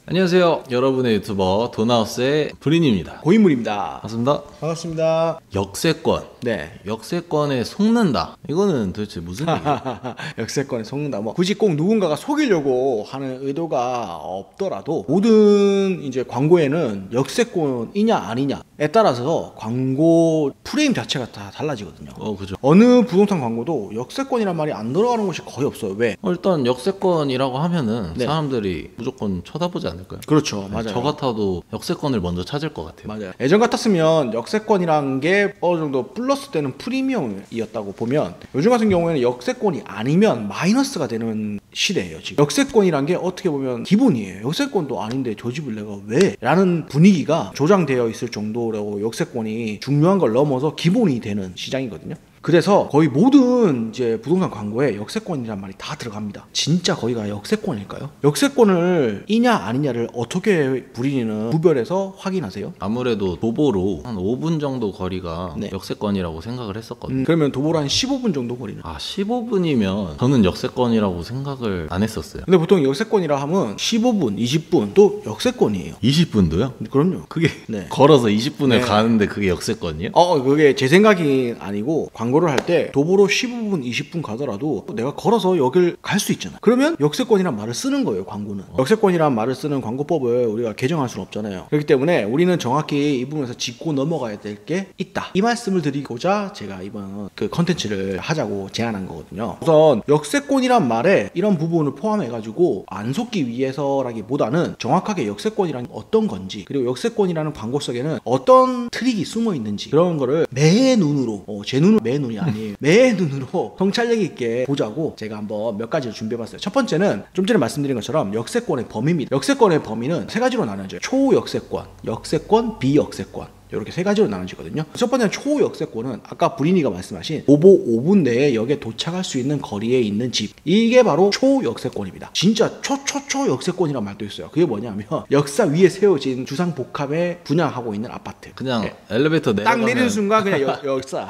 안녕하세요. 여러분의 유튜버 돈하우스의 브린입니다. 고인물입니다. 반갑습니다. 반갑습니다. 역세권. 네. 역세권에 속는다. 이거는 도대체 무슨 얘기예요? 역세권에 속는다. 뭐 굳이 꼭 누군가가 속이려고 하는 의도가 없더라도 모든 이제 광고에는 역세권이냐 아니냐에 따라서 광고 프레임 자체가 다 달라지거든요. 그죠. 어느 부동산 광고도 역세권이란 말이 안 들어가는 곳이 거의 없어요. 왜? 일단 역세권이라고 하면은 네. 사람들이 무조건 쳐다보지 않을까요? 그렇죠. 맞아요. 저 같아도 역세권을 먼저 찾을 것 같아요. 맞아요. 예전 같았으면 역세권이라는 게 어느 정도 플러스 되는 프리미엄이었다고 보면 요즘 같은 경우에는 역세권이 아니면 마이너스가 되는 시대예요. 지금 역세권이란 게 어떻게 보면 기본이에요. 역세권도 아닌데 저 집을 내가 왜? 라는 분위기가 조장되어 있을 정도로 역세권이 중요한 걸 넘어서 기본이 되는 시장이거든요. 그래서 거의 모든 이제 부동산 광고에 역세권이란 말이 다 들어갑니다. 진짜 거기가 역세권일까요? 역세권을 이냐 아니냐를 어떻게 브린이는 구별해서 확인하세요? 아무래도 도보로 한 5분 정도 거리가 네. 역세권이라고 생각을 했었거든요. 그러면 도보로 한 15분 정도 거리는. 15분이면 저는 역세권이라고 생각을 안 했었어요. 근데 보통 역세권이라 하면 15분, 20분 또 역세권이에요. 20분도요? 그럼요. 그게 네. 걸어서 20분을 네. 가는데 그게 역세권이에요? 그게 제 생각이 아니고 광고를 할 때 도보로 15분, 20분 가더라도 내가 걸어서 여길 갈 수 있잖아. 그러면 역세권이란 말을 쓰는 거예요, 광고는. 역세권이란 말을 쓰는 광고법을 우리가 개정할 수는 없잖아요. 그렇기 때문에 우리는 정확히 이 부분에서 짚고 넘어가야 될 게 있다. 이 말씀을 드리고자 제가 이번 그 컨텐츠를 하자고 제안한 거거든요. 우선 역세권이란 말에 이런 부분을 포함해가지고 안 속기 위해서라기보다는 정확하게 역세권이란 어떤 건지, 그리고 역세권이라는 광고 속에는 어떤 트릭이 숨어 있는지, 그런 거를 매 눈으로, 제 눈은 매 눈이 아니에요. 매 눈으로 통찰력 있게 보자고 제가 한번 몇 가지를 준비해봤어요. 첫 번째는 좀 전에 말씀드린 것처럼 역세권의 범위입니다. 역세권의 범위는 세 가지로 나눠져요. 초역세권, 역세권, 비역세권. 이렇게 세 가지로 나눠지거든요. 첫 번째는 초역세권은 아까 브린이가 말씀하신 도보 5분 내에 역에 도착할 수 있는 거리에 있는 집, 이게 바로 초역세권입니다. 진짜 초역세권이란 말도 있어요. 그게 뭐냐면 역사 위에 세워진 주상복합에 분양하고 있는 아파트. 그냥 네. 엘리베이터 딱 내려가면 내리는 순간 그냥 역사.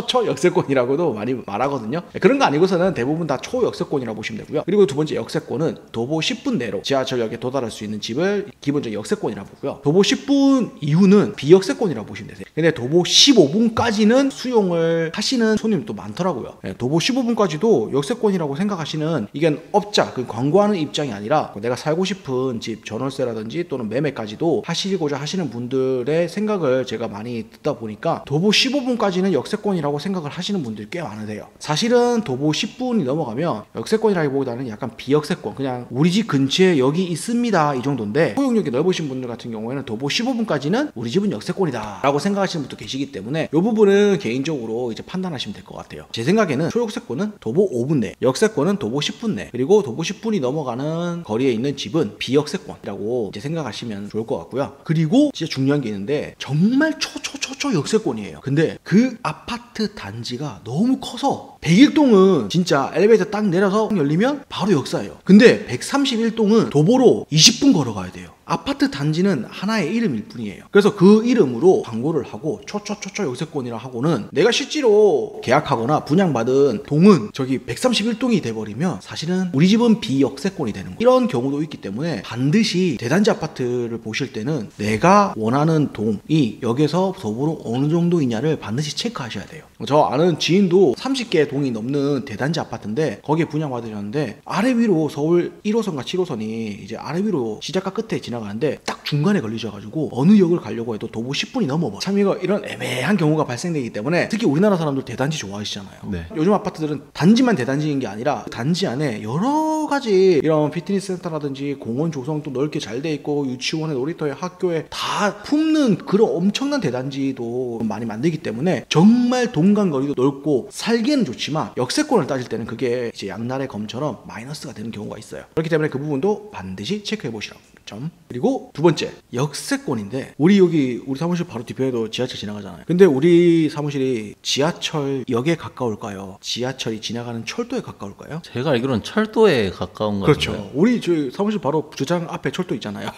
초역세권이라고도 많이 말하거든요. 그런 거 아니고서는 대부분 다 초역세권이라고 보시면 되고요. 그리고 두 번째 역세권은 도보 10분 내로 지하철역에 도달할 수 있는 집을 기본적인 역세권이라고 보고요. 도보 10분 이후는 비역세권이라고 보시면 되세요. 근데 도보 15분까지는 수용을 하시는 손님도 많더라고요. 도보 15분까지도 역세권이라고 생각하시는, 이게 업자, 그 광고하는 입장이 아니라 내가 살고 싶은 집 전월세라든지 또는 매매까지도 하시고자 하시는 분들의 생각을 제가 많이 듣다 보니까 도보 15분까지는 역세권이라고 생각을 하시는 분들이 꽤 많으세요. 사실은 도보 10분이 넘어가면 역세권이라기보다는 약간 비역세권, 그냥 우리 집 근처에 여기 있습니다 이 정도인데, 소유력이 넓으신 분들 같은 경우에는 도보 15분까지는 우리 집은 역세권이다 라고 생각하시는 분도 계시기 때문에 이 부분은 개인적으로 이제 판단하시면 될 것 같아요. 제 생각에는 초역세권은 도보 5분 내, 역세권은 도보 10분 내, 그리고 도보 10분이 넘어가는 거리에 있는 집은 비역세권이라고 이제 생각하시면 좋을 것 같고요. 그리고 진짜 중요한 게 있는데, 정말 역세권이에요. 근데 그 아파트 단지가 너무 커서 101동은 진짜 엘리베이터 딱 내려서 열리면 바로 역사예요. 근데 131동은 도보로 20분 걸어가야 돼요. 아파트 단지는 하나의 이름일 뿐이에요. 그래서 그 이름으로 광고를 하고 역세권이라 하고는 내가 실제로 계약하거나 분양받은 동은 저기 131동이 돼버리면 사실은 우리 집은 비역세권이 되는 거예요. 이런 경우도 있기 때문에 반드시 대단지 아파트를 보실 때는 내가 원하는 동이 여기서 도보로 어느 정도이냐를 반드시 체크하셔야 돼요. 저 아는 지인도 30개 동이 넘는 대단지 아파트인데 거기에 분양받으셨는데 아래 위로 서울 1호선과 7호선이 이제 아래 위로 시작과 끝에 지나가는데 딱 중간에 걸리셔가지고 어느 역을 가려고 해도 도보 10분이 넘어버려. 참 이거 이런 애매한 경우가 발생되기 때문에 특히 우리나라 사람들 대단지 좋아하시잖아요. 네. 요즘 아파트들은 단지만 대단지인 게 아니라 단지 안에 여러 가지 이런 피트니스 센터라든지 공원 조성도 넓게 잘 돼 있고 유치원에 놀이터에 학교에 다 품는 그런 엄청난 대단지도 많이 만들기 때문에 정말 동간거리도 넓고 살기에는 좋지만 역세권을 따질 때는 그게 이제 양날의 검처럼 마이너스가 되는 경우가 있어요. 그렇기 때문에 그 부분도 반드시 체크해 보시라고 점. 그리고 두 번째, 역세권인데 우리 사무실 바로 뒤편에도 지하철 지나가잖아요. 근데 우리 사무실이 지하철역에 가까울까요? 지하철이 지나가는 철도에 가까울까요? 제가 알기로는 철도에 가까운 거 그렇죠. 같은데. 우리 저희 사무실 바로 주차장 앞에 철도 있잖아요.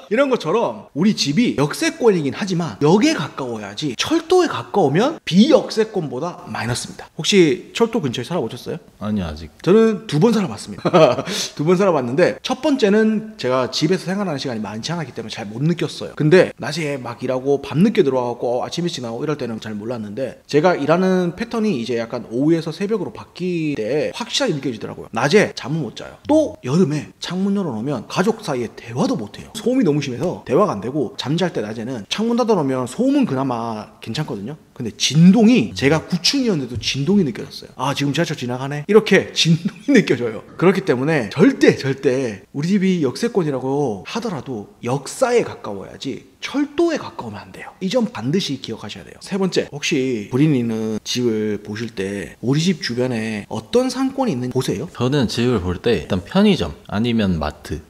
이런 것처럼 우리 집이 역세권이긴 하지만 역에 가까워야지 철도에 가까우면 비역세권보다 마이너스입니다. 혹시 철도 근처에 살아보셨어요? 아니 아직. 저는 2번 살아봤습니다. 2번 살아봤는데 첫 번째는 제가 집에서 생활하는 시간이 많지 않았기 때문에 잘 못 느꼈어요. 근데 낮에 막 일하고 밤늦게 들어와갖고 아침 일찍 나오고 이럴 때는 잘 몰랐는데 제가 일하는 패턴이 이제 약간 오후에서 새벽으로 바뀔 때 확실하게 느껴지더라고요. 낮에 잠을 못 자요. 또 여름에 창문 열어놓으면 가족 사이에 대화도 못해요. 소음이 너무 심해서 대화가 안 되고 잠잘 때 낮에는 창문 닫아놓으면 소음은 그나마 괜찮거든요. 근데 진동이 제가 9층이었는데도 진동이 느껴졌어요. 아 지금 지하철 지나가네? 이렇게 진동이 느껴져요. 그렇기 때문에 절대 우리 집이 역세권이라고 하더라도 역사에 가까워야지 철도에 가까우면 안 돼요. 이 점 반드시 기억하셔야 돼요. 세 번째, 혹시 브린이는 집을 보실 때 우리 집 주변에 어떤 상권이 있는지 보세요? 저는 집을 볼 때 일단 편의점 아니면 마트.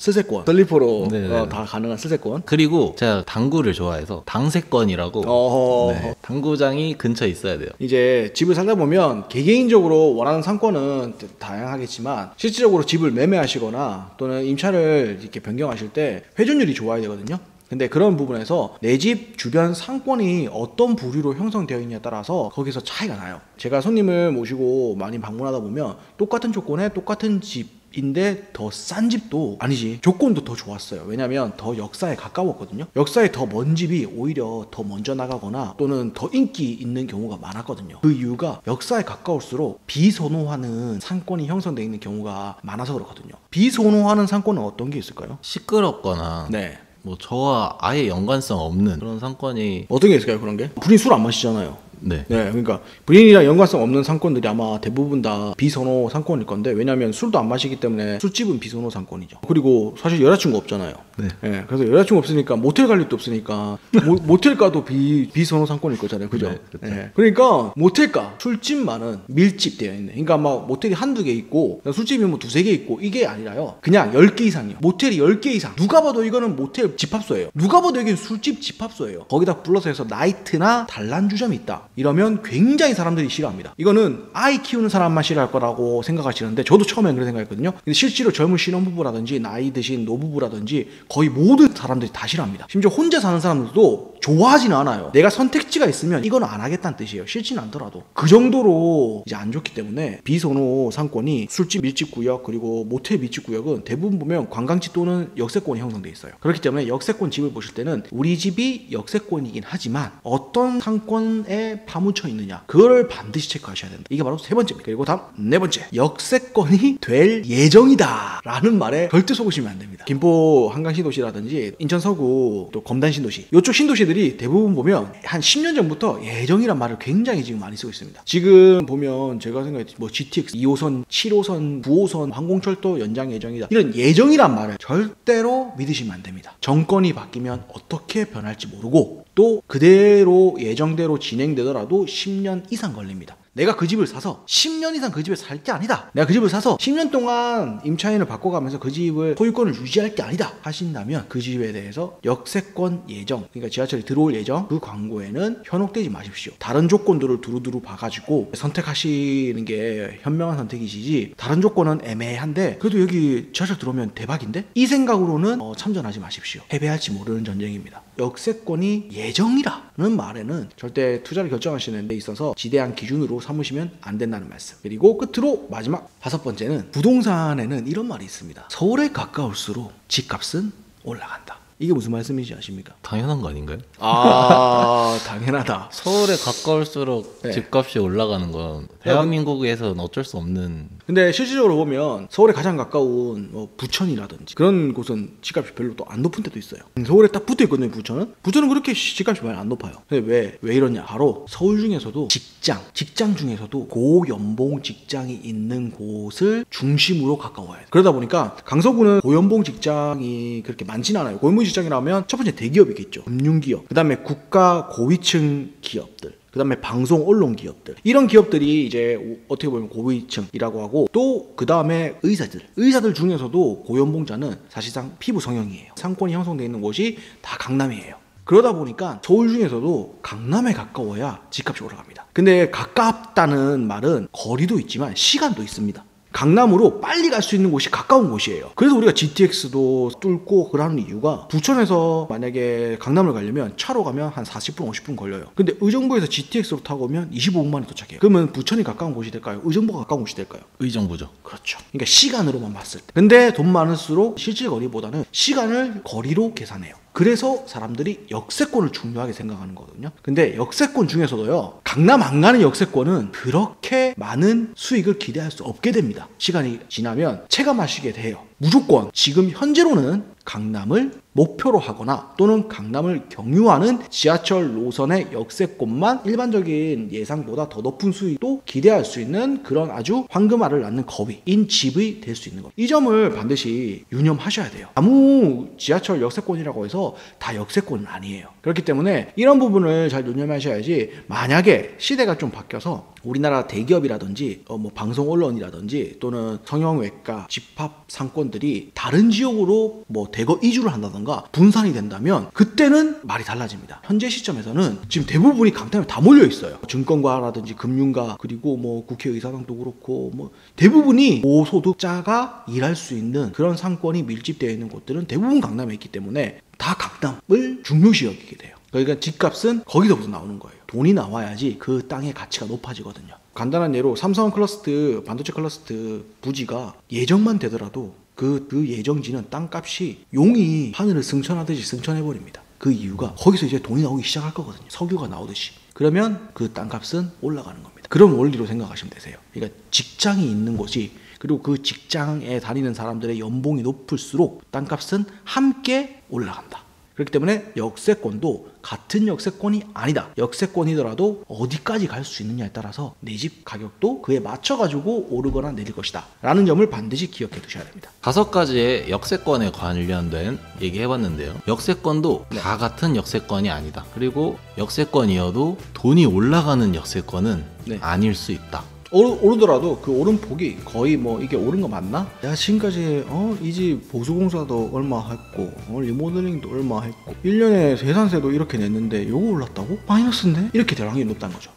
스세권 슬리퍼로 네네네. 다 가능한 스세권. 그리고 제가 당구를 좋아해서 당세권이라고. 네, 당구장이 근처에 있어야 돼요. 이제 집을 살다 보면 개개인적으로 원하는 상권은 다양하겠지만 실질적으로 집을 매매하시거나 또는 임차를 이렇게 변경하실 때 회전율이 좋아야 되거든요. 근데 그런 부분에서 내 집 주변 상권이 어떤 부류로 형성되어 있냐에 따라서 거기서 차이가 나요. 제가 손님을 모시고 많이 방문하다 보면 똑같은 조건에 똑같은 집인데 더 싼 집도 아니지 조건도 더 좋았어요. 왜냐면 더 역사에 가까웠거든요. 역사에 더 먼 집이 오히려 더 먼저 나가거나 또는 더 인기 있는 경우가 많았거든요. 그 이유가 역사에 가까울수록 비선호하는 상권이 형성되어 있는 경우가 많아서 그렇거든요. 비선호하는 상권은 어떤 게 있을까요? 시끄럽거나 네. 뭐 저와 아예 연관성 없는 그런 상권이. 어떤 게 있을까요? 그런 게? 분이 술 안 마시잖아요. 네. 네, 그러니까 브린이랑 연관성 없는 상권들이 아마 대부분 다 비선호 상권일 건데 왜냐하면 술도 안 마시기 때문에 술집은 비선호 상권이죠. 그리고 사실 여자친구 없잖아요. 네. 네, 그래서 여자친구 없으니까 모텔 갈 일도 없으니까 모텔가도 비선호 상권일 거잖아요, 그죠? 네, 그렇죠. 네, 그러니까 모텔가 술집만은 밀집되어 있네. 그러니까 막 모텔이 한두 개 있고 술집이 뭐 두세 개 있고 이게 아니라요. 그냥 10개 이상이요. 모텔이 10개 이상. 누가 봐도 이거는 모텔 집합소예요. 누가 봐도 여기는 술집 집합소예요. 거기다 불러서 해서 나이트나 단란주점이 있다. 이러면 굉장히 사람들이 싫어합니다. 이거는 아이 키우는 사람만 싫어할 거라고 생각하시는데 저도 처음엔 그렇게 생각했거든요. 근데 실제로 젊은 신혼부부라든지 나이 드신 노부부라든지 거의 모든 사람들이 다 싫어합니다. 심지어 혼자 사는 사람들도 좋아하지는 않아요. 내가 선택지가 있으면 이건 안 하겠다는 뜻이에요. 싫지는 않더라도. 그 정도로 이제 안 좋기 때문에 비선호 상권이 술집 밀집구역 그리고 모텔 밀집구역은 대부분 보면 관광지 또는 역세권이 형성돼 있어요. 그렇기 때문에 역세권 집을 보실 때는 우리 집이 역세권이긴 하지만 어떤 상권에 파묻혀 있느냐 그걸 반드시 체크하셔야 된다. 이게 바로 세 번째입니다. 그리고 다음 네 번째, 역세권이 될 예정이다 라는 말에 절대 속으시면 안 됩니다. 김포 한강신도시라든지 인천 서구 또 검단신도시 이쪽 신도시들이 대부분 보면 한 10년 전부터 예정이란 말을 굉장히 지금 많이 쓰고 있습니다. 지금 보면 제가 생각했지 뭐 GTX 2호선, 7호선, 9호선 항공철도 연장 예정이다 이런 예정이란 말을 절대로 믿으시면 안 됩니다. 정권이 바뀌면 어떻게 변할지 모르고 또 그대로 예정대로 진행되더라도 10년 이상 걸립니다. 내가 그 집을 사서 10년 이상 그 집에 살 게 아니다. 내가 그 집을 사서 10년 동안 임차인을 바꿔가면서 그 집을 소유권을 유지할 게 아니다 하신다면 그 집에 대해서 역세권 예정, 그러니까 지하철이 들어올 예정 그 광고에는 현혹되지 마십시오. 다른 조건들을 두루두루 봐가지고 선택하시는 게 현명한 선택이시지 다른 조건은 애매한데 그래도 여기 지하철 들어오면 대박인데? 이 생각으로는 참전하지 마십시오. 패배할지 모르는 전쟁입니다. 역세권이 예정이라는 말에는 절대 투자를 결정하시는 데 있어서 지대한 기준으로 삼으시면 안 된다는 말씀. 그리고 끝으로 마지막 5번째는 부동산에는 이런 말이 있습니다. 서울에 가까울수록 집값은 올라간다. 이게 무슨 말씀인지 아십니까? 당연한 거 아닌가요? 아 당연하다. 서울에 가까울수록 네. 집값이 올라가는 건 대한민국에서는 어쩔 수 없는. 근데 실질적으로 보면 서울에 가장 가까운 부천이라든지 그런 곳은 집값이 별로 또 안 높은 데도 있어요. 서울에 딱 붙어 있거든요. 부천은 그렇게 집값이 많이 안 높아요. 근데 왜 이러냐? 바로 서울 중에서도 직장 중에서도 고연봉 직장이 있는 곳을 중심으로 가까워야 돼요. 그러다 보니까 강서구는 고연봉 직장이 그렇게 많진 않아요. 고연봉 직장이라면 첫 번째 대기업이겠죠. 금융기업. 그 다음에 국가 고위층 기업들. 그 다음에 방송 언론 기업들, 이런 기업들이 이제 어떻게 보면 고위층이라고 하고, 또 그 다음에 의사들 중에서도 고연봉자는 사실상 피부 성형이에요. 상권이 형성되어 있는 곳이 다 강남이에요. 그러다 보니까 서울 중에서도 강남에 가까워야 집값이 올라갑니다. 근데 가깝다는 말은 거리도 있지만 시간도 있습니다. 강남으로 빨리 갈 수 있는 곳이 가까운 곳이에요. 그래서 우리가 GTX도 뚫고 그러는 이유가, 부천에서 만약에 강남을 가려면 차로 가면 한 40분 50분 걸려요. 근데 의정부에서 GTX로 타고 오면 25분 만에 도착해요. 그러면 부천이 가까운 곳이 될까요? 의정부가 가까운 곳이 될까요? 의정부죠. 그렇죠. 그러니까 시간으로만 봤을 때. 근데 돈 많을수록 실질 거리보다는 시간을 거리로 계산해요. 그래서 사람들이 역세권을 중요하게 생각하는 거거든요. 근데 역세권 중에서도요, 강남 안 가는 역세권은 그렇게 많은 수익을 기대할 수 없게 됩니다. 시간이 지나면 체감하시게 돼요. 무조건 지금 현재로는 강남을 목표로 하거나 또는 강남을 경유하는 지하철 노선의 역세권만 일반적인 예상보다 더 높은 수익도 기대할 수 있는 그런 아주 황금알을 낳는 거위인 집이 될 수 있는 거예요. 이 점을 반드시 유념하셔야 돼요. 아무 지하철 역세권이라고 해서 다 역세권은 아니에요. 그렇기 때문에 이런 부분을 잘 유념하셔야지, 만약에 시대가 좀 바뀌어서 우리나라 대기업이라든지 방송 언론이라든지 또는 성형외과, 집합 상권들이 다른 지역으로 대거 이주를 한다던가 분산이 된다면 그때는 말이 달라집니다. 현재 시점에서는 지금 대부분이 강남에 다 몰려 있어요. 증권가라든지 금융가, 그리고 국회의사당도 그렇고 대부분이 고소득자가 일할 수 있는 그런 상권이 밀집되어 있는 곳들은 대부분 강남에 있기 때문에 다 강남을 중요시 여기게 돼요. 그러니까 집값은 거기서부터 나오는 거예요. 돈이 나와야지 그 땅의 가치가 높아지거든요. 간단한 예로 삼성 클러스트, 반도체 클러스트 부지가 예정만 되더라도 그 예정지는 땅값이 용이 하늘을 승천하듯이 승천해버립니다. 그 이유가 거기서 이제 돈이 나오기 시작할 거거든요. 석유가 나오듯이. 그러면 그 땅값은 올라가는 겁니다. 그런 원리로 생각하시면 되세요. 그러니까 직장이 있는 곳이, 그리고 그 직장에 다니는 사람들의 연봉이 높을수록 땅값은 함께 올라간다. 그렇기 때문에 역세권도 같은 역세권이 아니다. 역세권이더라도 어디까지 갈 수 있느냐에 따라서 내 집 가격도 그에 맞춰가지고 오르거나 내릴 것이다 라는 점을 반드시 기억해 두셔야 됩니다. 5가지의 역세권에 관련된 얘기 해봤는데요. 역세권도 다 같은 역세권이 아니다. 그리고 역세권이어도 돈이 올라가는 역세권은 아닐 수 있다. 오르더라도 그 오른 폭이 거의 이게 오른 거 맞나? 야, 지금까지 이 집 보수공사도 얼마 했고 리모델링도 얼마 했고 1년에 세산세도 이렇게 냈는데 요거 올랐다고? 마이너스인데? 이렇게 될 확률이 높다는 거죠.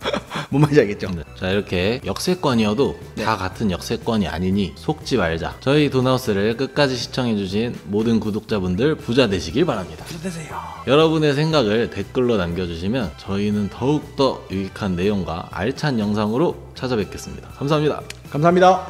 뭔 말인지 알겠죠? 자, 이렇게 역세권이어도 다 같은 역세권이 아니니 속지 말자. 저희 돈하우스를 끝까지 시청해주신 모든 구독자분들 부자 되시길 바랍니다. 부자 되세요. 여러분의 생각을 댓글로 남겨주시면 저희는 더욱더 유익한 내용과 알찬 영상으로 찾아뵙겠습니다. 감사합니다. 감사합니다.